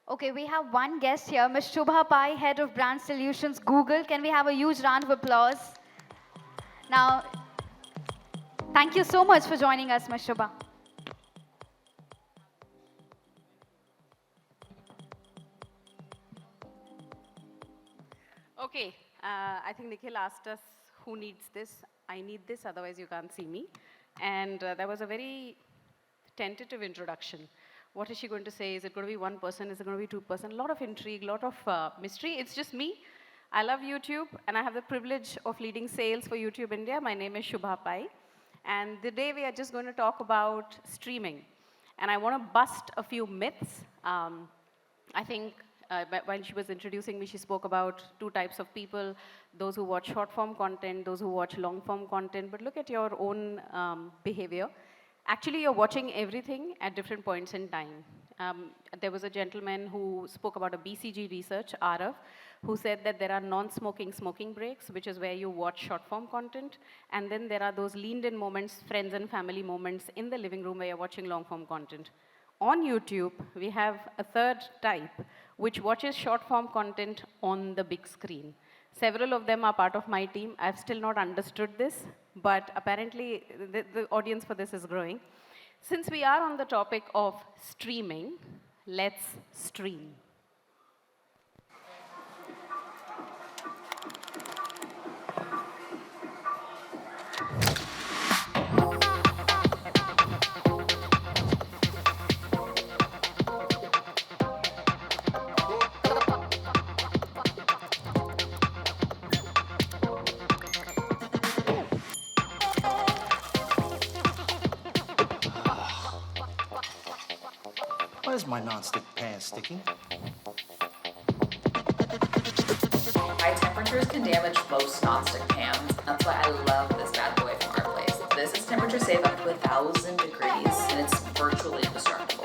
Okay, we have one guest here, Ms. Shubha Pai, Head of Brand Solutions, Google. Can we have a huge round of applause? Now, thank you so much for joining us, Ms. Shubha. Okay, I think Nikhil asked us who needs this. I need this, otherwise you can't see me. And that was a very tentative introduction. What is she going to say? Is it going to be one person? Is it going to be two-person? A lot of intrigue, a lot of mystery. It's just me. I love YouTube, and I have the privilege of leading sales for YouTube India. My name is Shubha Pai. And today we are just going to talk about streaming. And I want to bust a few myths. I think while she was introducing me, she spoke about two types of people, those who watch short form content, those who watch long form content, but look at your own behavior. Actually, you're watching everything at different points in time. There was a gentleman who spoke about a BCG research, RF, who said that there are non-smoking smoking breaks, which is where you watch short form content, and then there are those leaned in moments, friends and family moments in the living room where you're watching long form content. On YouTube, we have a third type, which watches short form content on the big screen. Several of them are part of my team. I've still not understood this, but apparently the audience for this is growing. Since we are on the topic of streaming, let's stream. Why is my non-stick pan sticking? High temperatures can damage most nonstick pans. That's why I love this bad boy from our place. This is temperature safe up to 1,000 degrees, and it's virtually indestructible.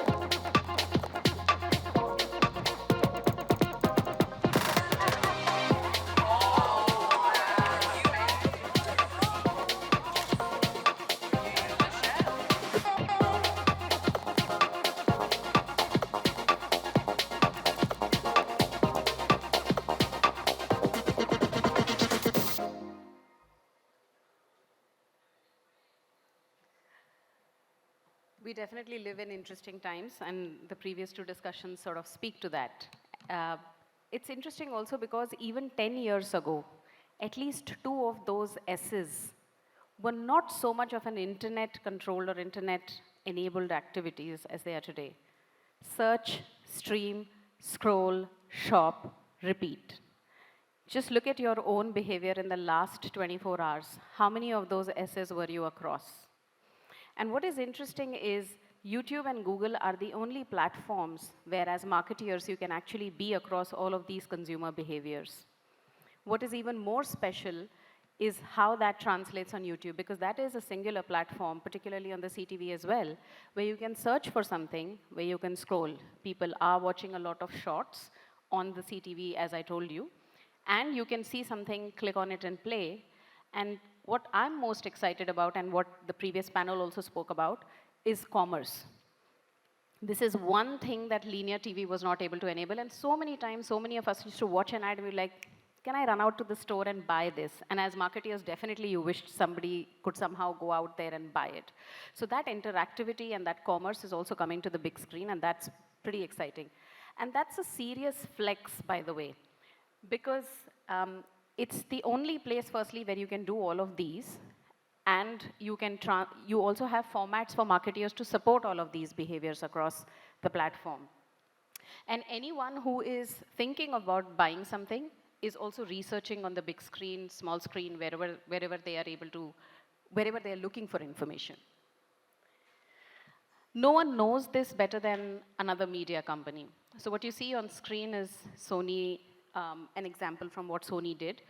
We definitely live in interesting times, and the previous two discussions sort of speak to that. Uh, it's interesting also because even 10 years ago, at least two of those S's were not so much of an internet controlled or internet enabled activities as they are today. Search, stream, scroll, shop, repeat. Just look at your own behavior in the last 24 hours. How many of those S's were you across? And what is interesting is YouTube and Google are the only platforms where as marketeers you can actually be across all of these consumer behaviors. What is even more special is how that translates on YouTube, because that is a singular platform, particularly on the CTV as well, where you can search for something, where you can scroll. People are watching a lot of shorts on the CTV, as I told you, and you can see something, click on it and play. And what I'm most excited about, and what the previous panel also spoke about, is commerce. This is one thing that linear TV was not able to enable, and so many times, so many of us used to watch an ad and be like, can I run out to the store and buy this? And as marketeers, definitely you wished somebody could somehow go out there and buy it. So that interactivity and that commerce is also coming to the big screen, and that's pretty exciting. And that's a serious flex, by the way, because it's the only place, firstly, where you can do all of these, and you also have formats for marketeers to support all of these behaviors across the platform. And anyone who is thinking about buying something is also researching on the big screen, small screen, wherever they are able to, wherever they are looking for information. No one knows this better than another media company. So what you see on screen is Sony, an example from what Sony did.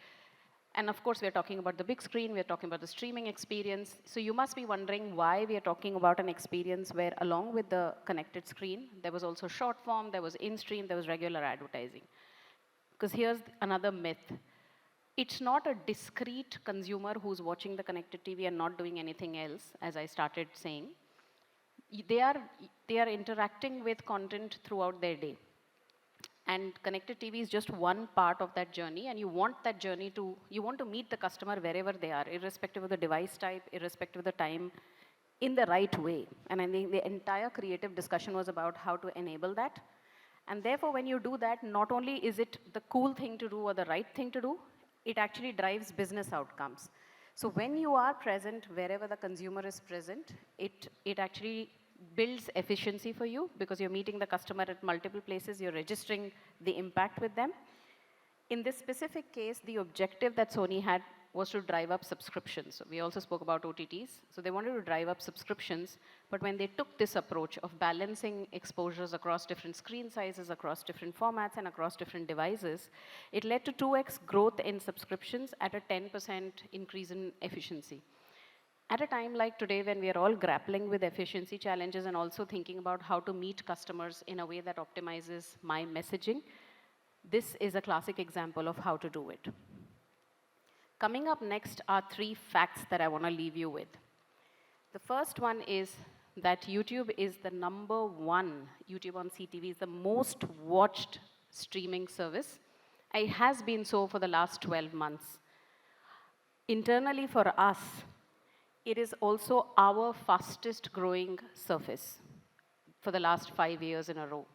And of course, we're talking about the big screen, we're talking about the streaming experience. So you must be wondering why we are talking about an experience where along with the connected screen, there was also short form, there was in-stream, there was regular advertising. Because here's another myth. It's not a discrete consumer who's watching the connected TV and not doing anything else, as I started saying. They are interacting with content throughout their day. And connected TV is just one part of that journey, and you want that journey to, you want to meet the customer wherever they are, irrespective of the device type, irrespective of the time, in the right way. And I think the entire creative discussion was about how to enable that. And therefore, when you do that, not only is it the cool thing to do or the right thing to do, it actually drives business outcomes. So when you are present wherever the consumer is present, it actually builds efficiency for you because you're meeting the customer at multiple places, you're registering the impact with them. In this specific case, the objective that Sony had was to drive up subscriptions. So we also spoke about OTTs. So they wanted to drive up subscriptions, but when they took this approach of balancing exposures across different screen sizes, across different formats, and across different devices, it led to 2x growth in subscriptions at a 10% increase in efficiency. At a time like today, when we are all grappling with efficiency challenges and also thinking about how to meet customers in a way that optimizes my messaging, this is a classic example of how to do it. Coming up next are 3 facts that I want to leave you with. The first one is that YouTube is the #1, YouTube on CTV is the most watched streaming service. It has been so for the last 12 months. Internally for us, it is also our fastest growing surface for the last 5 years in a row.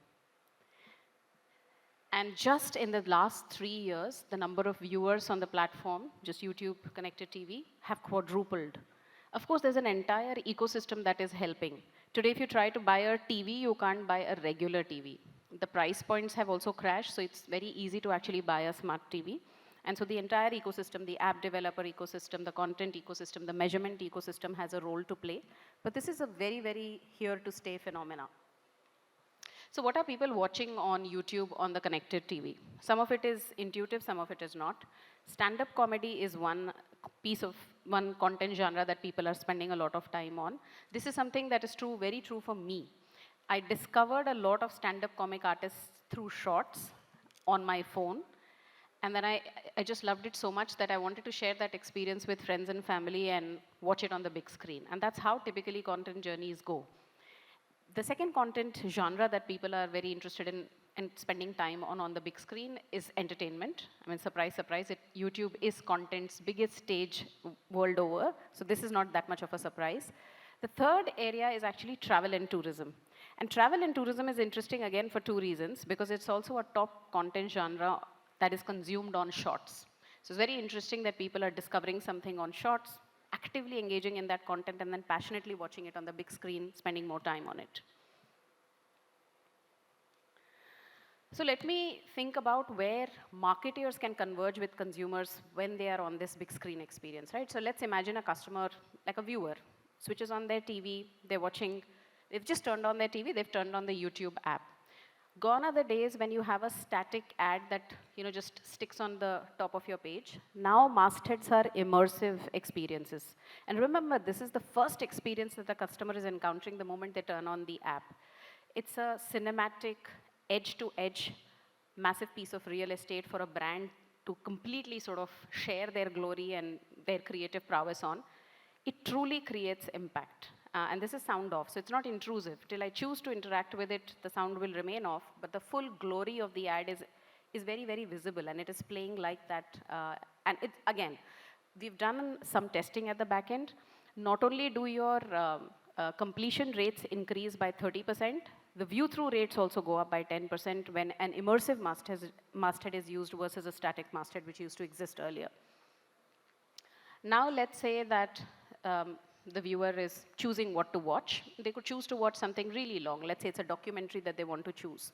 And just in the last 3 years, the number of viewers on the platform, just YouTube connected TV, have quadrupled. Of course, there's an entire ecosystem that is helping. Today, if you try to buy a TV, you can't buy a regular TV. The price points have also crashed, so it's very easy to actually buy a smart TV. And so the entire ecosystem, the app developer ecosystem, the content ecosystem, the measurement ecosystem has a role to play. But this is a very, very here to stay phenomena. So what are people watching on YouTube on the connected TV? Some of it is intuitive, some of it is not. Stand-up comedy is one content genre that people are spending a lot of time on. This is something that is true, very true for me. I discovered a lot of stand-up comic artists through shorts on my phone. And then I just loved it so much that I wanted to share that experience with friends and family and watch it on the big screen. And that's how typically content journeys go. The second content genre that people are very interested in and spending time on the big screen is entertainment. I mean, surprise, surprise, YouTube is content's biggest stage world over. So this is not that much of a surprise. The third area is actually travel and tourism. And travel and tourism is interesting again for 2 reasons, because it's also a top content genre that is consumed on shorts. So it's very interesting that people are discovering something on shorts, actively engaging in that content, and then passionately watching it on the big screen, spending more time on it. So let me think about where marketers can converge with consumers when they are on this big screen experience, right? So let's imagine a customer, like a viewer, switches on their TV, they've just turned on their TV, they've turned on the YouTube app. Gone are the days when you have a static ad that just sticks on the top of your page. Now mastheads are immersive experiences. And remember, this is the first experience that the customer is encountering the moment they turn on the app. It's a cinematic, edge-to-edge, massive piece of real estate for a brand to completely sort of share their glory and their creative prowess on. It truly creates impact. And this is sound off, so it's not intrusive. Till I choose to interact with it, the sound will remain off, but the full glory of the ad is very, very visible, and it is playing like that. And again, we've done some testing at the back end. Not only do your completion rates increase by 30%, the view-through rates also go up by 10% when an immersive masthead is used versus a static masthead, which used to exist earlier. Now let's say that the viewer is choosing what to watch. They could choose to watch something really long. Let's say it's a documentary that they want to choose.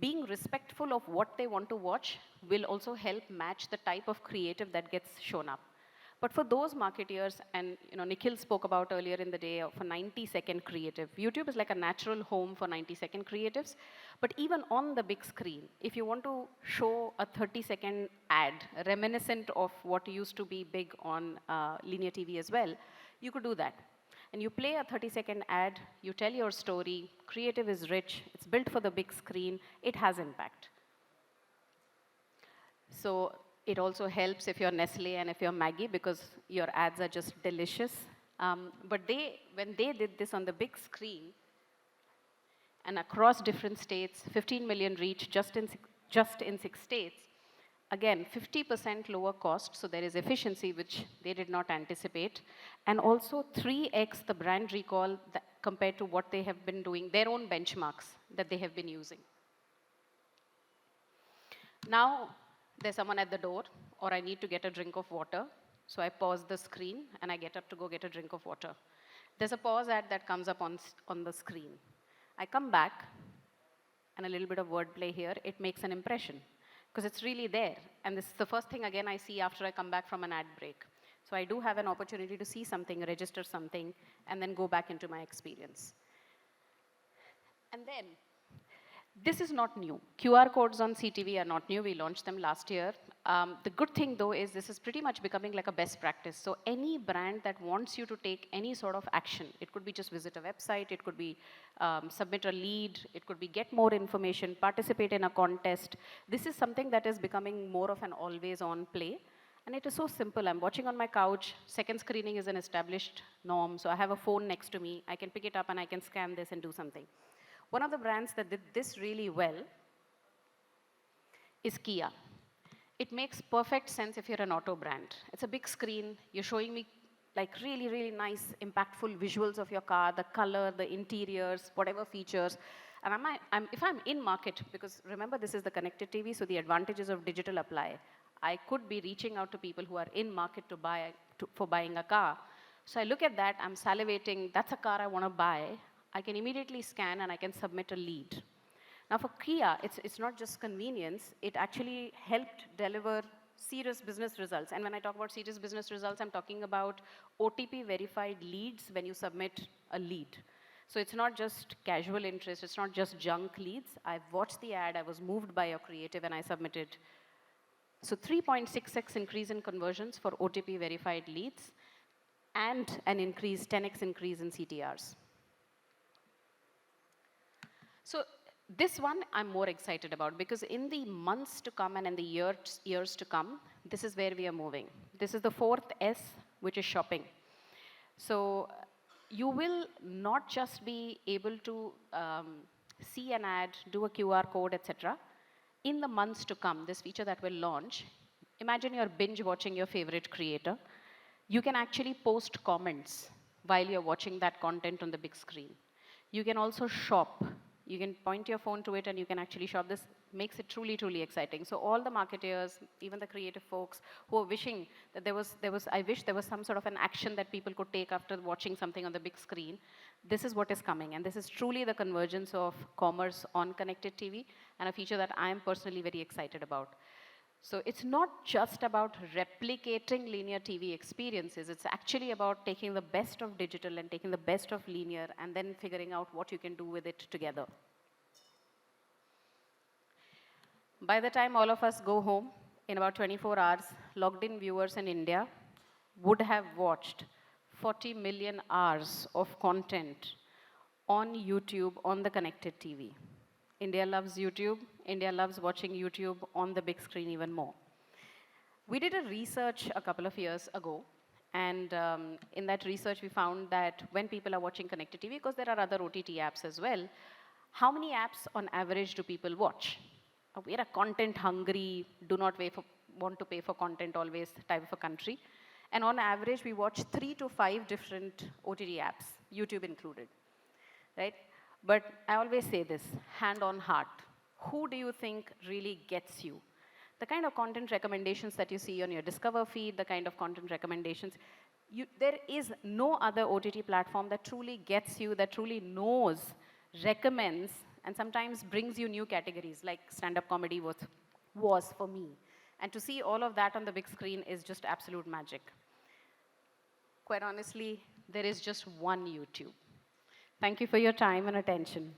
Being respectful of what they want to watch will also help match the type of creative that gets shown up. But for those marketeers, and Nikhil spoke about earlier in the day of a 90-second creative. YouTube is like a natural home for 90-second creatives. But even on the big screen, if you want to show a 30-second ad reminiscent of what used to be big on linear TV as well, you could do that. And you play a 30-second ad, you tell your story, creative is rich, it's built for the big screen, it has impact. So it also helps if you're Nestle and if you're Maggie, because your ads are just delicious. But when they did this on the big screen, and across different states, 15 million reach just in 6 states. Again, 50% lower cost, so there is efficiency which they did not anticipate, and also 3x the brand recall compared to what they have been doing, their own benchmarks that they have been using. Now, there's someone at the door, or I need to get a drink of water, so I pause the screen and I get up to go get a drink of water. There's a pause ad that comes up on the screen. I come back, and a little bit of wordplay here, it makes an impression, because it's really there. And this is the first thing, again, I see after I come back from an ad break. So I do have an opportunity to see something, register something, and then go back into my experience. And then, this is not new. QR codes on CTV are not new. We launched them last year. The good thing, though, is this is pretty much becoming like a best practice. So any brand that wants you to take any sort of action, it could be just visit a website, it could be submit a lead, it could be get more information, participate in a contest. This is something that is becoming more of an always-on play. And it is so simple. I'm watching on my couch. Second screening is an established norm. So I have a phone next to me. I can pick it up and I can scan this and do something. One of the brands that did this really well is Kia. It makes perfect sense if you're an auto brand. It's a big screen. You're showing me like really, really nice, impactful visuals of your car, the color, the interiors, whatever features. And if I'm in market, because remember this is the connected TV, so the advantages of digital apply. I could be reaching out to people who are in market for buying a car. So I look at that, I'm salivating, that's a car I want to buy. I can immediately scan and I can submit a lead. Now for Kia, it's not just convenience, it actually helped deliver serious business results. And when I talk about serious business results, I'm talking about OTP verified leads when you submit a lead. So it's not just casual interest, it's not just junk leads. I've watched the ad, I was moved by your creative and I submitted. So 3.6x increase in conversions for OTP verified leads and an increase, 10x increase in CTRs. So this one I'm more excited about because in the months to come and in the years to come, this is where we are moving. This is the fourth S, which is shopping. So you will not just be able to see an ad, do a QR code, etc. In the months to come, this feature that will launch, imagine you're binge watching your favorite creator. You can actually post comments while you're watching that content on the big screen. You can also shop. You can point your phone to it and you can actually shop. This makes it truly, truly exciting. So all the marketeers, even the creative folks who are wishing that I wish there was some sort of an action that people could take after watching something on the big screen. This is what is coming. And this is truly the convergence of commerce on connected TV and a feature that I am personally very excited about. So it's not just about replicating linear TV experiences. It's actually about taking the best of digital and taking the best of linear and then figuring out what you can do with it together. By the time all of us go home, in about 24 hours, logged in viewers in India would have watched 40 million hours of content on YouTube on the connected TV. India loves YouTube. India loves watching YouTube on the big screen even more. We did a research a couple of years ago, and in that research we found that when people are watching connected TV, because there are other OTT apps as well, how many apps on average do people watch? We're a content-hungry, do not want to pay for content always type of a country. And on average, we watch 3 to 5 different OTT apps, YouTube included, right? But I always say this, hand on heart. Who do you think really gets you? The kind of content recommendations that you see on your Discover feed, the kind of content recommendations, there is no other OTT platform that truly gets you, that truly knows, recommends, and sometimes brings you new categories, like stand-up comedy was for me. And to see all of that on the big screen is just absolute magic. Quite honestly, there is just one YouTube. Thank you for your time and attention.